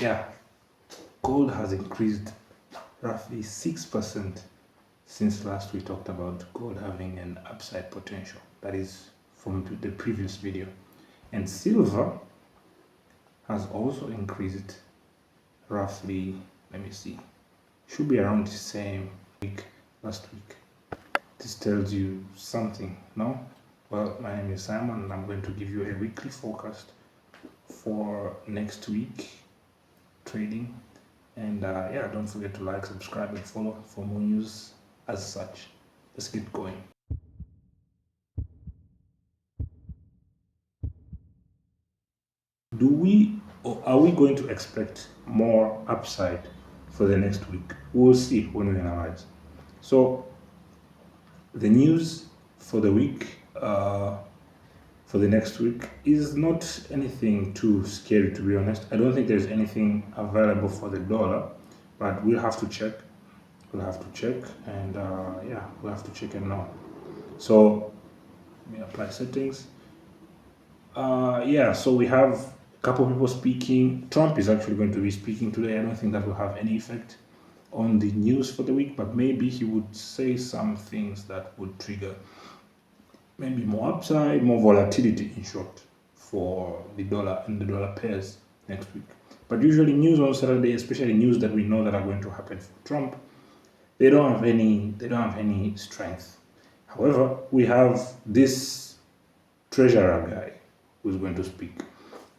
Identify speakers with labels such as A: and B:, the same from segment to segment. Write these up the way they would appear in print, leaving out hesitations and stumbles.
A: yeah, gold has increased roughly 6% since last we talked about gold having an upside potential. That is from the previous video. And silver has also increased roughly, let me see, should be around the same week last week. This tells you something, no? Well, my name is Simon and I'm going to give you a weekly forecast for next week trading. And yeah, don't forget to like, subscribe, and follow for more news as such. Let's get going. Are we going to expect more upside for the next week? We'll see when we analyze. So the news for the week, for the next week, is not anything too scary, to be honest. I don't think there's anything available for the dollar, but we'll have to check. We'll have to check, and yeah, we'll have to check and know. So let me apply settings. Yeah, so we have a couple of people speaking. Trump is actually going to be speaking today. I don't think that will have any effect on the news for the week, but maybe he would say some things that would trigger maybe more upside, more volatility, in short, for the dollar and the dollar pairs next week. But usually news on Saturday, especially news that we know that are going to happen for Trump, they don't have any strength. However, we have this treasurer guy who's going to speak,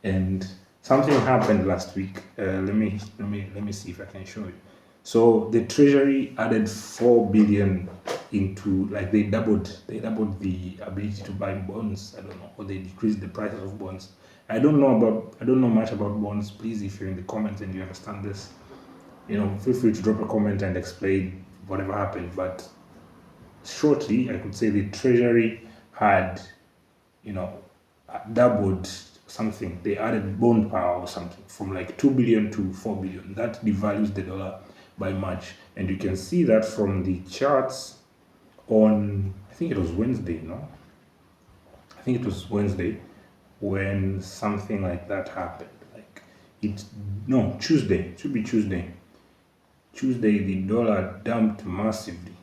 A: and something happened last week. Let me see if I can show you. So the treasury added 4 billion into, like, they doubled the ability to buy bonds. I don't know, or they decreased the prices of bonds. I don't know much about bonds. Please, if you're in the comments and you understand this, feel free to drop a comment and explain whatever happened. But shortly, I could say the treasury had, doubled something. They added bond power or something from like 2 billion to 4 billion. That devalues the dollar by much, and you can see that from the charts on, I think it was Wednesday, no? I think it was Wednesday when something like that happened. Tuesday. It should be Tuesday. Tuesday, the dollar dumped massively.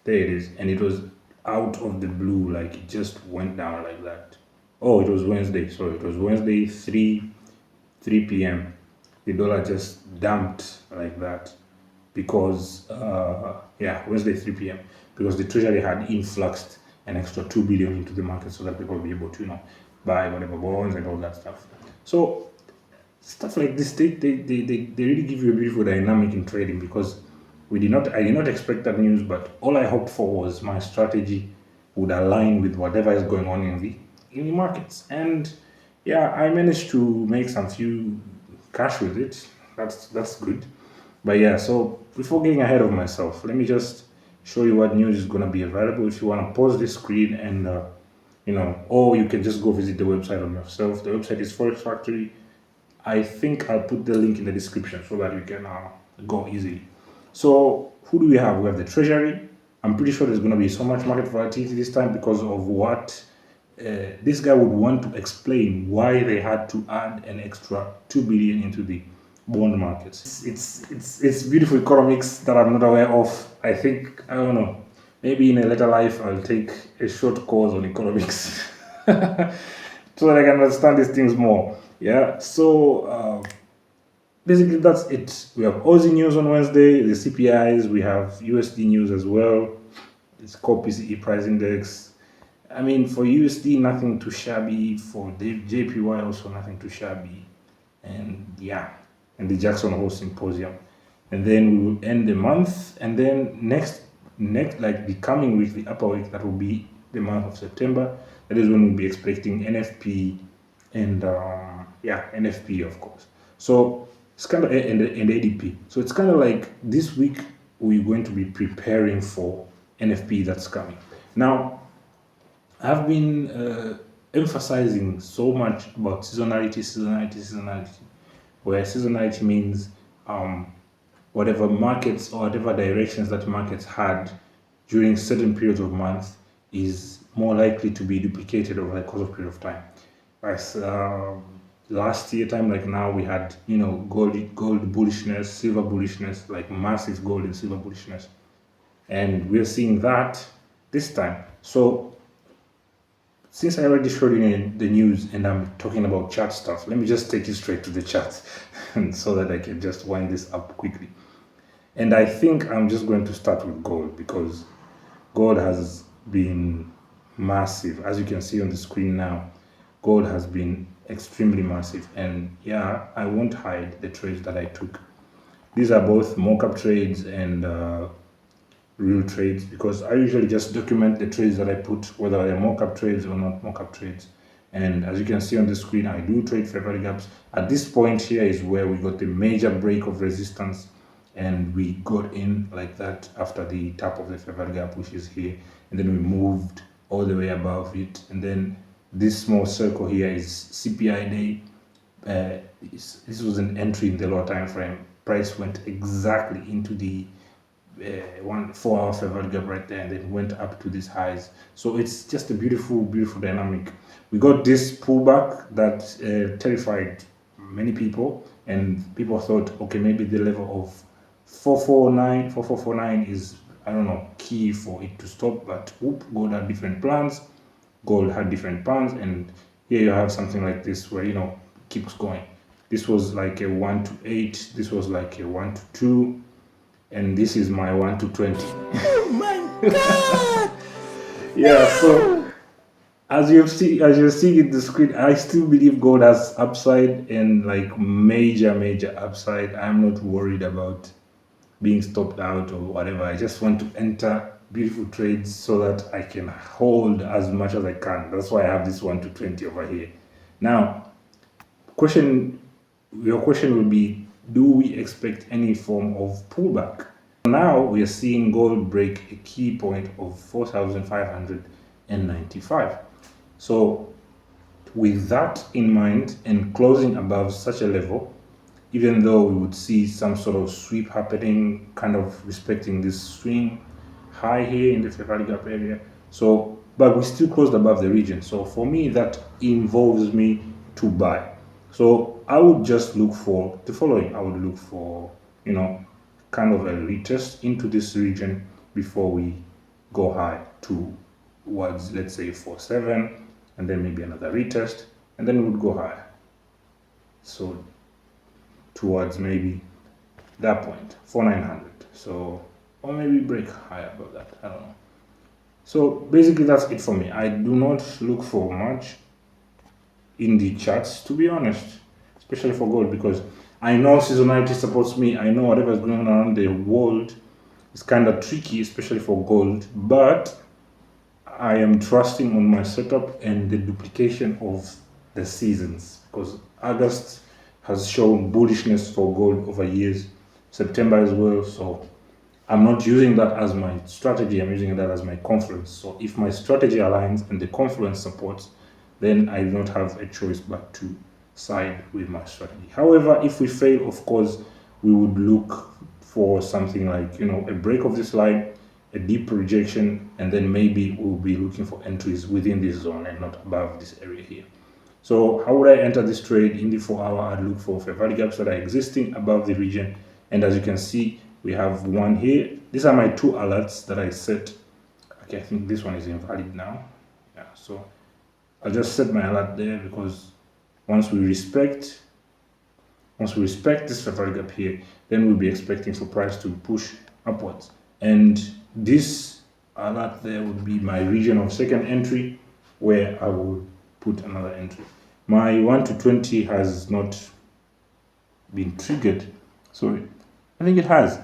A: There it is, and it was out of the blue, like it just went down like that. Oh, it was Wednesday. Sorry, it was Wednesday, 3 p.m. The dollar just dumped like that because, Wednesday, 3 p.m. because the treasury had influxed an extra 2 billion into the market so that people will be able to, buy whatever bonds and all that stuff. So stuff like this, they really give you a beautiful dynamic in trading, because I did not expect that news, but all I hoped for was my strategy would align with whatever is going on in the markets. And yeah, I managed to make some few cash with it. That's good. But yeah, so before getting ahead of myself, let me just show you what news is going to be available. If you want to pause this screen and or you can just go visit the website on yourself. The website is Forex Factory. I think I'll put the link in the description so that you can go easily. So who do we have? We have the treasury. I'm pretty sure there's going to be so much market volatility this time because of what this guy would want to explain why they had to add an extra 2 billion into the bond markets. It's beautiful economics that I'm not aware of. I don't know. Maybe in a later life I'll take a short course on economics so that I can understand these things more. Yeah. So basically that's it. We have Aussie news on Wednesday, the CPIs. We have USD news as well. It's Core PCE price index. I mean, for USD, nothing too shabby. For the JPY, also nothing too shabby. And yeah, and the Jackson Hole Symposium. And then we will end the month. And then next, like the coming week, the upper week, that will be the month of September. That is when we'll be expecting NFP and NFP, of course. So it's kind of, and ADP. So it's kind of like this week we're going to be preparing for NFP that's coming. Now, I've been emphasizing so much about seasonality, where seasonality means whatever markets or whatever directions that markets had during certain periods of month is more likely to be duplicated over the course of a period of time. last year time like now we had, you know, gold bullishness, silver bullishness, like massive gold and silver bullishness, and we're seeing that this time. So since I already showed you in the news and I'm talking about chart stuff, let me just take you straight to the charts and so that I can just wind this up quickly. And I think I'm just going to start with gold, because gold has been massive. As you can see on the screen now, gold has been extremely massive. And yeah, I won't hide the trades that I took. These are both mock-up trades and real trades, because I usually just document the trades that I put, whether they're mock-up trades or not mock-up trades. And as you can see on the screen, I do trade fair value gaps. At this point here is where we got the major break of resistance, and we got in like that after the tap of the fair value gap, which is here, and then we moved all the way above it. And then this small circle here is CPI day. This was an entry in the lower time frame. Price went exactly into the 1 4 hour fair value gap right there, and then went up to these highs. So it's just a beautiful dynamic. We got this pullback that terrified many people, and people thought, okay, maybe the level of 4449 is, I don't know, key for it to stop. But whoop, gold had different plans, and here you have something like this where, you know, keeps going. This was like a 1 to 8, this was like a 1 to 2, and this is my 1 to 20. Oh my god! Yeah, so as you're seeing in the screen, I still believe gold has upside, and like major upside. I'm not worried about being stopped out or whatever. I just want to enter beautiful trades so that I can hold as much as I can. That's why I have this 1 to 20 over here. Now, your question will be, do we expect any form of pullback? Now we are seeing gold break a key point of 4,595. So with that in mind, and closing above such a level, even though we would see some sort of sweep happening, kind of respecting this swing high here in the fair value gap area, so but we still closed above the region. So for me, that involves me to buy. So I would just look for the following. I would look for, you know, kind of a retest into this region before we go high towards, let's say, 47, and then maybe another retest, and then we would go higher. So towards maybe that point, 4900. So, or maybe break higher above that, I don't know. So basically that's it for me. I do not look for much in the charts, to be honest, especially for gold, because I know seasonality supports me. I know whatever is going on around the world is kind of tricky, especially for gold, but I am trusting on my setup and the duplication of the seasons, because August has shown bullishness for gold over years, September as well. So I'm not using that as my strategy, I'm using that as my confluence. So if my strategy aligns and the confluence supports, then I do not have a choice but to side with my strategy. However, if we fail, of course, we would look for something like, you know, a break of this line, a deep rejection, and then maybe we'll be looking for entries within this zone and not above this area here. So how would I enter this trade? In the 4 hour, I'd look for fair value gaps that are existing above the region. And as you can see, we have one here. These are my 2 alerts that I set. Okay, I think this one is invalid now. Yeah, so I'll just set my alert there, because once we respect this fair value gap here, then we'll be expecting for price to push upwards. And this alert there would be my region of second entry, where I will put another entry. My 1 to 20 has not been triggered. Sorry, I think it has.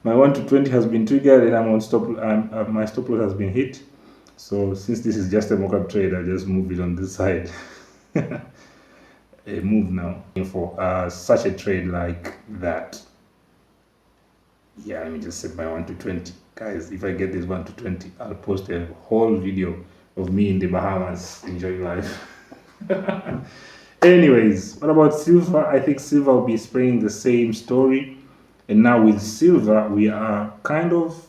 A: My 1 to 20 has been triggered, and I'm on stop. My stop loss has been hit. So since this is just a mock-up trade, I just move it on this side. A move now for such a trade like that. Yeah, let me just set my 1 to 20. Guys, if I get this 1 to 20, I'll post a whole video of me in the Bahamas enjoying life. Anyways, what about silver? I think silver will be spreading the same story. And now with silver, we are kind of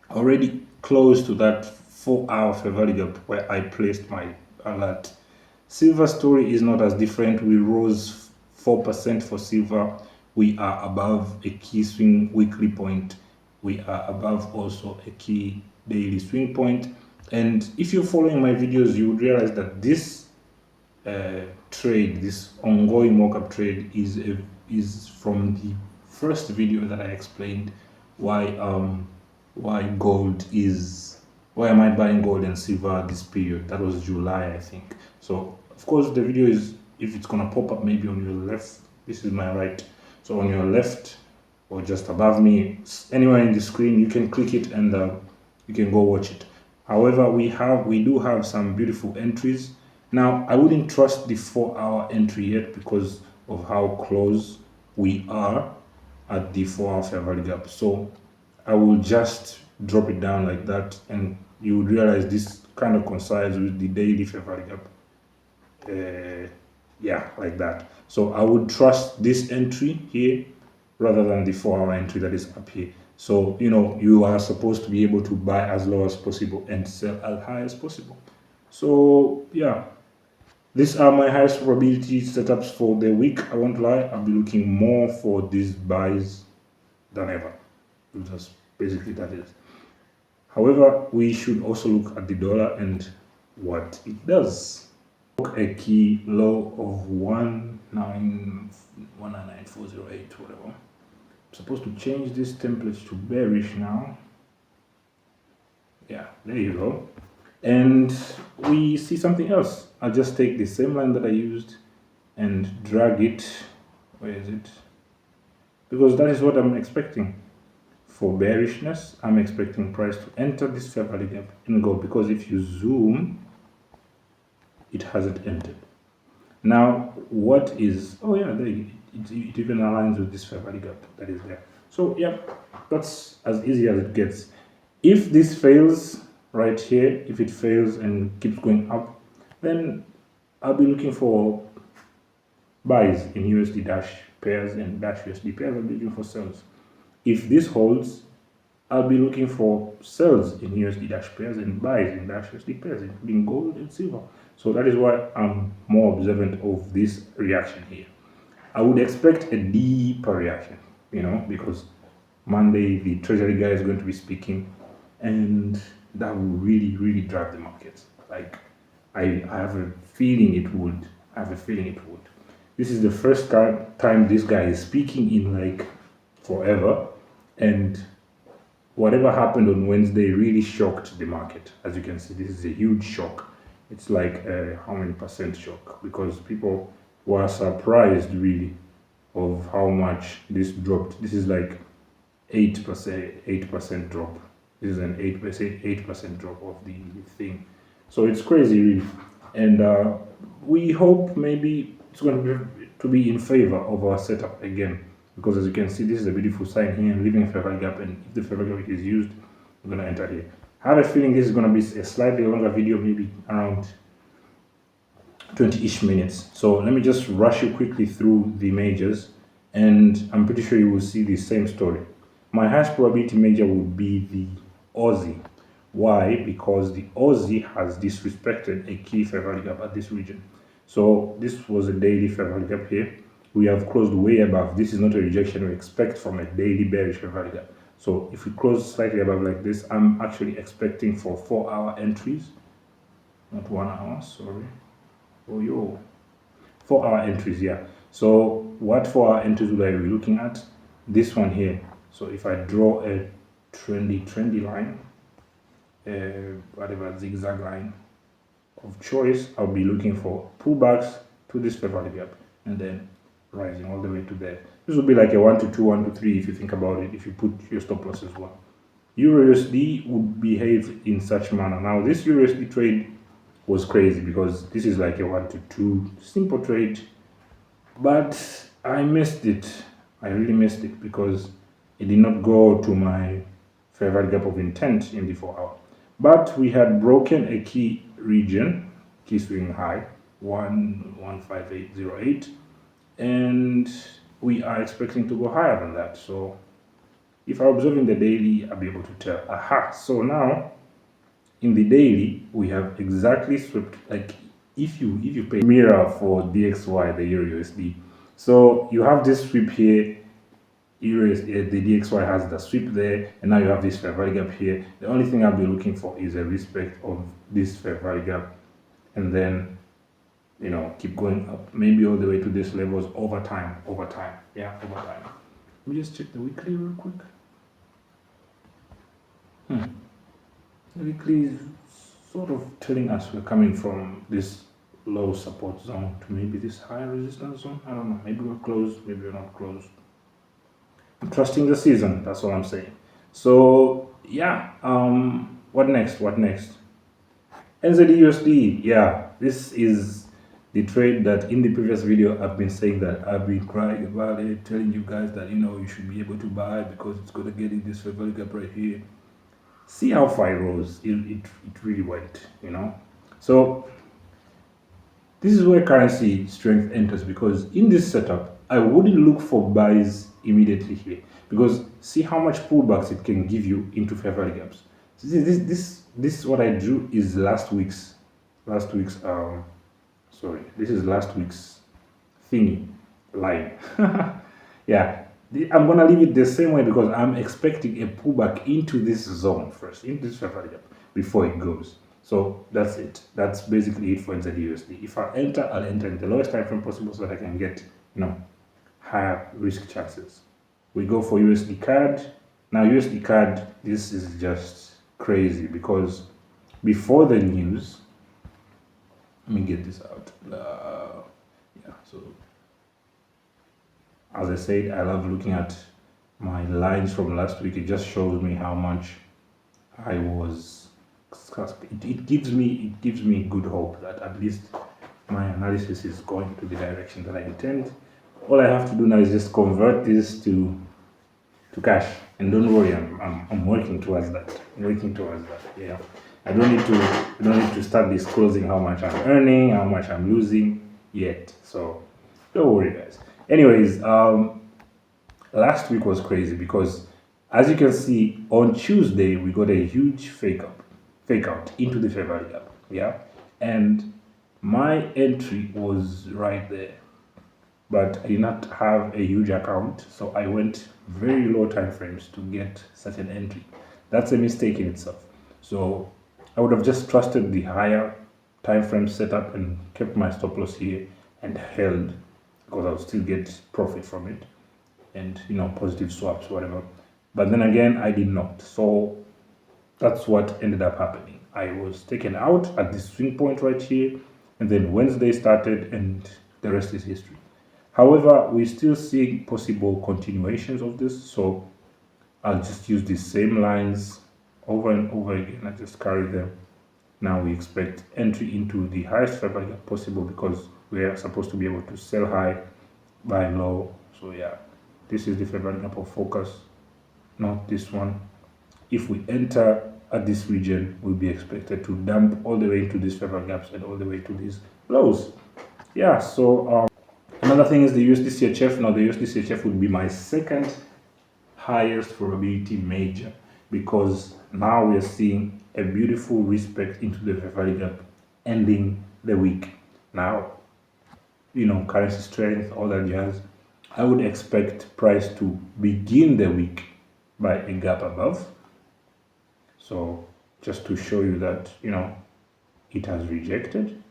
A: already close to that 4 hour fair value gap where I placed my alert Silver story is not as different. We rose 4% for silver. We are above a key swing weekly point. We are above also a key daily swing point. And if you're following my videos, you would realize that this trade, this ongoing markup trade, is from the first video that I explained why gold is, why am I buying gold and silver this period. That was July, I think. So of course the video is, if it's gonna pop up maybe on your left, this is my right, so on your left or just above me, anywhere in the screen, you can click it and you can go watch it. However, we do have some beautiful entries. Now I wouldn't trust the 4-hour entry yet because of how close we are at the 4-hour fair value gap. So I will just drop it down like that, and you would realize this kind of coincides with the daily fair value gap. Yeah, like that. So I would trust this entry here rather than the 4-hour entry that is up here. So you know, you are supposed to be able to buy as low as possible and sell as high as possible. So yeah, these are my highest probability setups for the week. I won't lie, I'll be looking more for these buys than ever. Just basically that is. However, we should also look at the dollar and what it does. A key low of 199.408, whatever. I'm supposed to change this template to bearish now. Yeah, there you go. And we see something else. I'll just take the same line that I used and drag it. Where is it? Because that is what I'm expecting. For bearishness, I'm expecting price to enter this fair value gap and go, because if you zoom, it hasn't entered. Now, what is, oh yeah, it even aligns with this fair value gap that is there. So yeah, that's as easy as it gets. If this fails right here, if it fails and keeps going up, then I'll be looking for buys in USD dash pairs and dash USD pairs. I'll be looking for sells. If this holds, I'll be looking for sells in USD dash pairs and buys in dash USD pairs, including gold and silver. So that is why I'm more observant of this reaction here. I would expect a deeper reaction, you know, because Monday the treasury guy is going to be speaking, and that will really, really drive the market. Like I have a feeling it would. This is the first time this guy is speaking in like forever, and whatever happened on Wednesday really shocked the market. As you can see, this is a huge shock. It's like how many percent shock, because people were surprised really of how much this dropped. This is like 8% drop. This is an 8% drop of the thing. So it's crazy really. And we hope maybe it's going to be in favor of our setup again, because as you can see, this is a beautiful sign here, leaving a fair value gap, and if the fair value gap is used, I'm going to enter here. I have a feeling this is going to be a slightly longer video, maybe around 20-ish minutes. So let me just rush you quickly through the majors, and I'm pretty sure you will see the same story. My highest probability major would be the Aussie. Why? Because the Aussie has disrespected a key fair value gap at this region. So this was a daily fair value gap here. We have closed way above. This is not a rejection we expect from a daily bearish fair value gap. So if we close slightly above like this, I'm actually expecting for 4-hour entries, not 1 hour, sorry. Oh yo, 4-hour entries, yeah. So what 4-hour entries would I be looking at? This one here. So if I draw a trendy line, whatever zigzag line of choice, I'll be looking for pullbacks to this fair value gap and then rising all the way to there. This would be like a 1 to 2, 1 to 3 if you think about it, if you put your stop loss as well. EURUSD would behave in such manner. Now this EURUSD trade was crazy because this is like a 1 to 2 simple trade, but I missed it. I really missed it because it did not go to my fair value gap of intent in the 4-hour. But we had broken a key region, key swing high, 15808, and we are expecting to go higher than that. So if I observe in the daily, I'll be able to tell. Aha, so now in the daily, we have exactly swept, like if you pay mirror for DXY, the EURUSD, so you have this sweep here. The DXY has the sweep there, and now you have this fair value gap here. The only thing I'll be looking for is a respect of this fair value gap, and then keep going up, maybe all the way to these levels over time. Yeah, over time. Let me just check the weekly real quick. The weekly is sort of telling us we're coming from this low support zone to maybe this higher resistance zone. I don't know. Maybe we're close, maybe we're not close. I'm trusting the season. That's all I'm saying. So yeah, what next? NZDUSD. Yeah, this is the trade that in the previous video I've been saying that I've been crying about it, telling you guys that you should be able to buy because it's going to get in this fair value gap right here. See how far it rose. It really went. So this is where currency strength enters, because in this setup I wouldn't look for buys immediately here, because see how much pullbacks it can give you into fair value gaps. So this what I drew is last week's this is last week's thingy line. Yeah, I'm gonna leave it the same way because I'm expecting a pullback into this zone first, into this fair value gap, before it goes. So that's it. That's basically it for NZDUSD. If I enter, I'll enter in the lowest time frame possible so that I can get higher risk chances. We go for USDCAD. Now USDCAD, this is just crazy because before the news, let me get this out. Yeah, so as I said, I love looking at my lines from last week. It just shows me how much I was. It gives me good hope that at least my analysis is going to the direction that I intend. All I have to do now is just convert this to cash, and don't worry, I'm working towards that. Yeah, I don't need to start disclosing how much I'm earning, how much I'm losing yet. So don't worry, guys. Anyways, last week was crazy because, as you can see, on Tuesday we got a huge fake out into the fair value gap. Yeah, and my entry was right there, but I did not have a huge account, so I went very low time frames to get such an entry. That's a mistake in itself. So I would have just trusted the higher time frame setup and kept my stop loss here and held, because I would still get profit from it and positive swaps, whatever. But then again, I did not. So that's what ended up happening. I was taken out at this swing point right here, and then Wednesday started, and the rest is history. However, we still see possible continuations of this, so I'll just use the same lines over and over again. I just carry them. Now we expect entry into the highest fair value possible because we are supposed to be able to sell high, buy low. So yeah, this is the fair value of focus, not this one. If we enter at this region, we'll be expected to dump all the way into these fair value gaps and all the way to these lows. Yeah, so another thing is the USDCHF. Now the USDCHF would be my second highest probability major, because now we are seeing a beautiful respect into the fair value gap ending the week. Now, currency strength, all that jazz. I would expect price to begin the week by a gap above. So just to show you that, it has rejected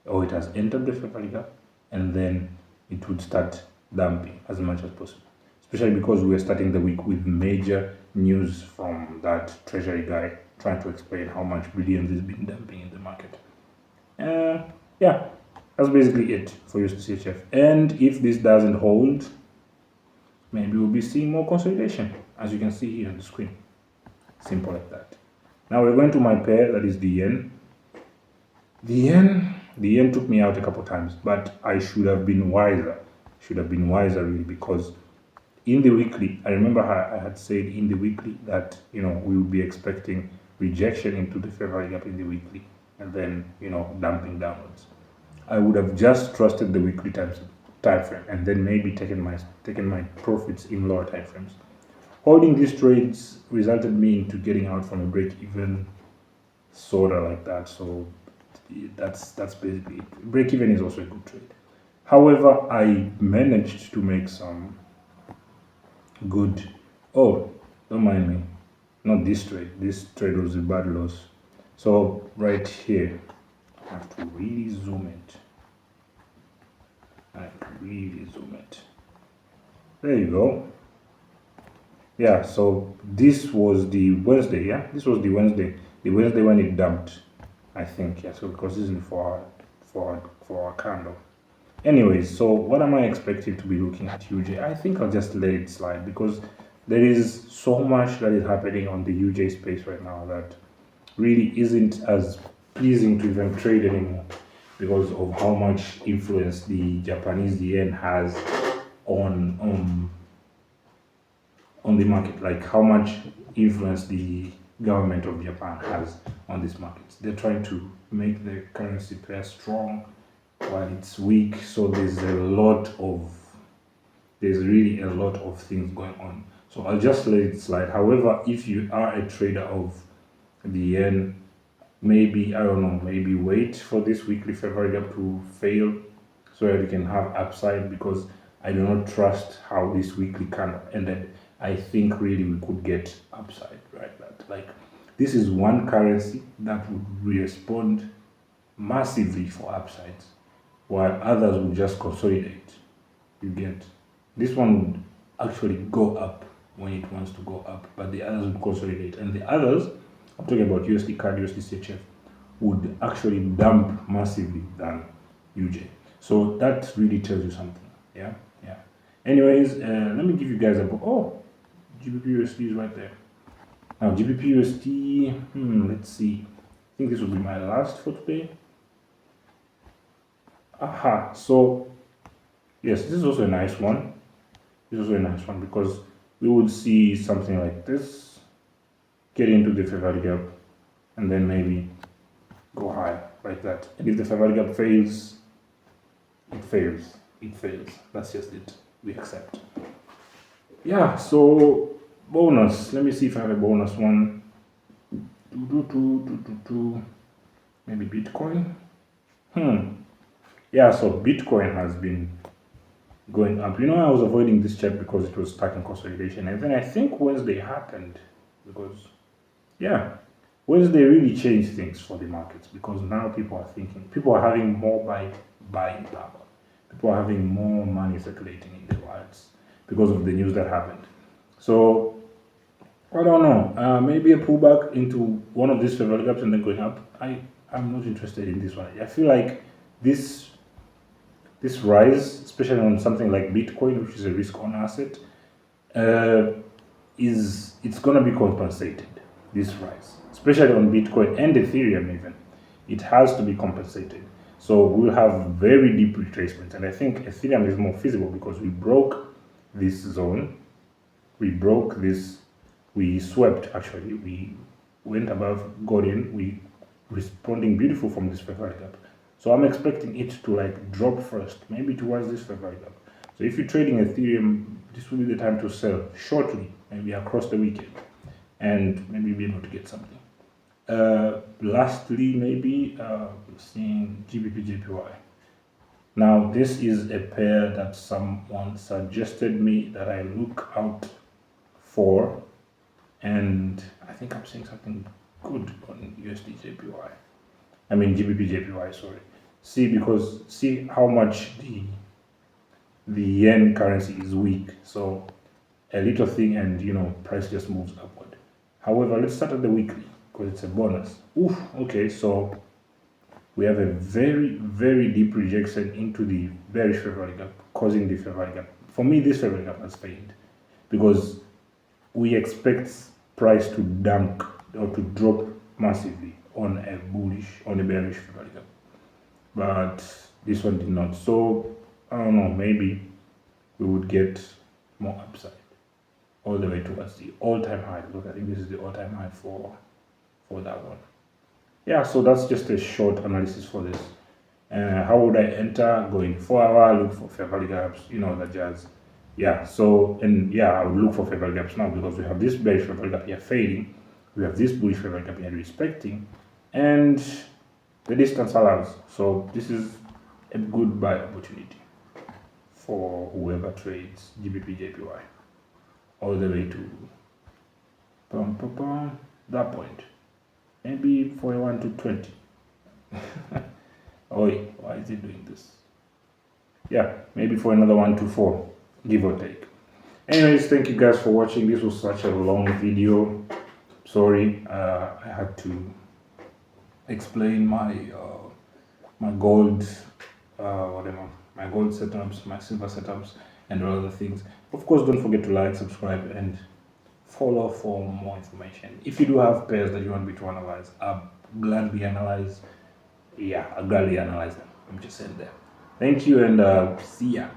A: or it has entered the fair value gap, and then it would start dumping as much as possible, especially because we're starting the week with major news from that treasury guy trying to explain how much billions is being dumping in the market. Yeah, that's basically it for USDCHF. And if this doesn't hold, maybe we'll be seeing more consolidation, as you can see here on the screen. Simple like that. Now we're going to my pair, that is the yen. The yen took me out a couple times, but I should have been wiser. Really, because in the weekly, I remember I had said in the weekly that we will be expecting rejection into the fair value gap in the weekly, and then dumping downwards. I would have just trusted the weekly time frame and then maybe taken my profits in lower time frames. Holding these trades resulted me into getting out from a break even, sorta like that. So that's basically it. Break even is also a good trade. However, I managed to make some good. Oh, don't mind me. Not this trade. This trade was a bad loss. So right here, I have to really zoom it. There you go. Yeah, so this was the Wednesday, yeah? This was the Wednesday. The Wednesday when it dumped, I think, yeah. So because this is for our candle. Anyways, so what am I expecting to be looking at UJ? I think I'll just let it slide because there is so much that is happening on the UJ space right now that really isn't as pleasing to even trade anymore because of how much influence the Japanese yen has on the market, like how much influence the government of Japan has on this market. They're trying to make the currency pair strong while it's weak, so there's really a lot of things going on. So I'll just let it slide. However, if you are a trader of the yen, maybe, I don't know, maybe wait for this weekly favorite gap to fail so that you can have upside, because I do not trust how this weekly candle ended. I think really we could get upside, right? That, like, this is one currency that would respond massively for upsides, while others would just consolidate. You get, this one would actually go up when it wants to go up, but the others would consolidate, and the others, I'm talking about USDCAD, USDCHF, would actually dump massively than UJ. So that really tells you something. Yeah. Anyways, let me give you guys GBPUSD is right there. Now GBPUSD, let's see. I think this will be my last for today. Aha, so yes, this is also a nice one. Because we would see something like this, get into the favorite gap, and then maybe go higher like that. And if the favorite gap fails, it fails. That's just it. We accept. Yeah, so bonus. Let me see if I have a bonus one. Maybe Bitcoin. Yeah, so Bitcoin has been going up. I was avoiding this chart because it was stuck in consolidation, and then I think Wednesday happened because, yeah, Wednesday really changed things for the markets, because now people are having more buying power. People are having more money circulating in the wallets because of the news that happened. So I don't know. Maybe a pullback into one of these favorite gaps and then going up. I'm not interested in this one. I feel like this rise, especially on something like Bitcoin, which is a risk-on asset, it's gonna be compensated. This rise, especially on Bitcoin and Ethereum, even, it has to be compensated. So we'll have very deep retracements, and I think Ethereum is more feasible because we broke this zone. We swept, actually. We went above, got in, we responding beautiful from this favorite gap. So I'm expecting it to like drop first, maybe towards this favorite gap. So if you're trading Ethereum, this will be the time to sell shortly, maybe across the weekend, and maybe be able to get something. Lastly, maybe seeing GBPJPY. Now, this is a pair that someone suggested me that I look out for, and I think I'm saying something good on USDJPY. I mean GBPJPY, sorry. See how much the yen currency is weak. So a little thing and price just moves upward. However, let's start at the weekly because it's a bonus. Okay, so we have a very, very deep rejection into the bearish favorite gap, causing the favorite gap. For me, this favorite gap has failed because we expect price to dunk or to drop massively on a bearish favorite gap, but this one did not. So I don't know, maybe we would get more upside all the way towards the all-time high. Look, I think this is the all-time high for that one. Yeah, so that's just a short analysis for this. How would I enter? Going 4 hour, look for favorite gaps, that jazz. Yeah, so, and yeah, I would look for favorite gaps now because we have this bearish favorite gap here fading, we have this bullish favorite gap here respecting, and the distance allows. So this is a good buy opportunity for whoever trades GBPJPY all the way to that point. Maybe for a 1 to 20. Oh, why is it doing this? Yeah, maybe for another 1 to 4, give or take. Anyways, thank you guys for watching. This was such a long video. Sorry, I had to explain my my gold my gold setups, my silver setups, and all other things. Of course, don't forget to like, subscribe, and follow for more information. If you do have pairs that you want me to analyze, I'll gladly analyze. Yeah, I'll gladly analyze them. I'm just saying there. Thank you, and see ya.